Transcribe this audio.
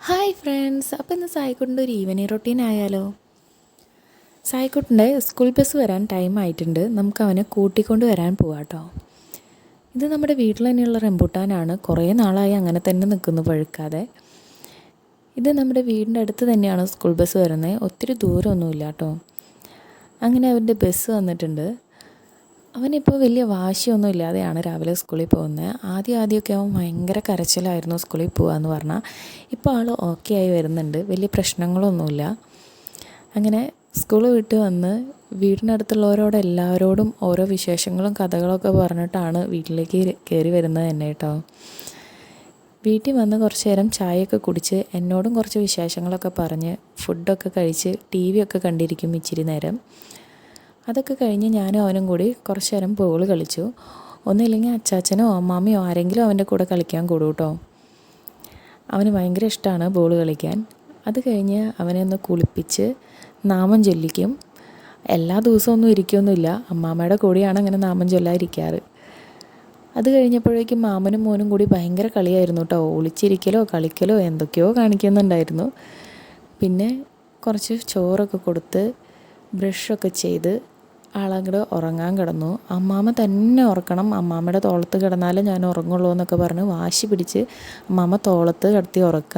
Hi friends, അപ്പോൾ ഇന്ന് സായിക്കുട്ടിൻ്റെ ഒരു ഈവനിങ് റൊട്ടീൻ ആയാലോ? സായിക്കുട്ടിൻ്റെ സ്കൂൾ ബസ് വരാൻ ടൈം ആയിട്ടുണ്ട്. നമുക്ക് അവനെ കൂട്ടിക്കൊണ്ട് വരാൻ പോവാം കേട്ടോ. ഇത് നമ്മുടെ വീട്ടിൽ തന്നെയുള്ള റംബൂട്ടാനാണ്. കുറേ നാളായി അങ്ങനെ തന്നെ നിൽക്കുന്നു പഴുക്കാതെ. ഇത് നമ്മുടെ വീടിൻ്റെ അടുത്ത് തന്നെയാണ് സ്കൂൾ ബസ് വരുന്നത്. ഒത്തിരി ദൂരമൊന്നുമില്ല കേട്ടോ. അങ്ങനെ അവൻ്റെ ബസ് വന്നിട്ടുണ്ട്. അവനിപ്പോൾ വലിയ വാശിയൊന്നും ഇല്ലാതെയാണ് രാവിലെ സ്കൂളിൽ പോകുന്നത്. ആദ്യമൊക്കെ അവൻ ഭയങ്കര കരച്ചിലായിരുന്നു സ്കൂളിൽ പോകാമെന്ന് പറഞ്ഞാൽ. ഇപ്പോൾ ആൾ ഓക്കെ ആയി വരുന്നുണ്ട്, വലിയ പ്രശ്നങ്ങളൊന്നുമില്ല. അങ്ങനെ സ്കൂൾ വിട്ട് വന്ന് വീടിനടുത്തുള്ളവരോട് എല്ലാവരോടും ഓരോ വിശേഷങ്ങളും കഥകളൊക്കെ പറഞ്ഞിട്ടാണ് വീട്ടിലേക്ക് കയറി വരുന്നത് തന്നെ കേട്ടോ. വീട്ടിൽ വന്ന് കുറച്ച് നേരം ചായയൊക്കെ കുടിച്ച് എന്നോടും കുറച്ച് വിശേഷങ്ങളൊക്കെ പറഞ്ഞ് ഫുഡൊക്കെ കഴിച്ച് ടി വി ഒക്കെ കണ്ടിരിക്കും ഇച്ചിരി നേരം. അതൊക്കെ കഴിഞ്ഞ് ഞാനും അവനും കൂടി കുറച്ച് നേരം ബോൾ കളിച്ചു. ഒന്നുമില്ലെങ്കിൽ അച്ചാച്ചനോ അമ്മാമ്മയോ ആരെങ്കിലും അവൻ്റെ കൂടെ കളിക്കാൻ കൂടും കേട്ടോ. അവന് ഭയങ്കര ഇഷ്ടമാണ് ബോൾ കളിക്കാൻ. അത് കഴിഞ്ഞ് അവനെ ഒന്ന് കുളിപ്പിച്ച് നാമം ചൊല്ലിക്കും. എല്ലാ ദിവസമൊന്നും ഇരിക്കുകയൊന്നുമില്ല, അമ്മാമ്മയുടെ കൂടെയാണ് അങ്ങനെ നാമം ചൊല്ലാതിരിക്കാറ്. അത് കഴിഞ്ഞപ്പോഴേക്കും മാമനും മോനും കൂടി ഭയങ്കര കളിയായിരുന്നു കേട്ടോ. ഒളിച്ചിരിക്കലോ കളിക്കലോ എന്തൊക്കെയോ കാണിക്കുന്നുണ്ടായിരുന്നു. പിന്നെ കുറച്ച് ചോറൊക്കെ കൊടുത്ത് ബ്രഷൊക്കെ ചെയ്ത് ആളങ്ങോട്ട് ഉറങ്ങാൻ കിടന്നു. അമ്മാമ്മ തന്നെ ഉറക്കണം, അമ്മാമ്മയുടെ തോളത്ത് കിടന്നാലേ ഞാൻ ഉറങ്ങുള്ളൂ എന്നൊക്കെ പറഞ്ഞ് വാശി പിടിച്ച് അമ്മാമ്മ തോളത്ത് കിടത്തി ഉറക്കുക.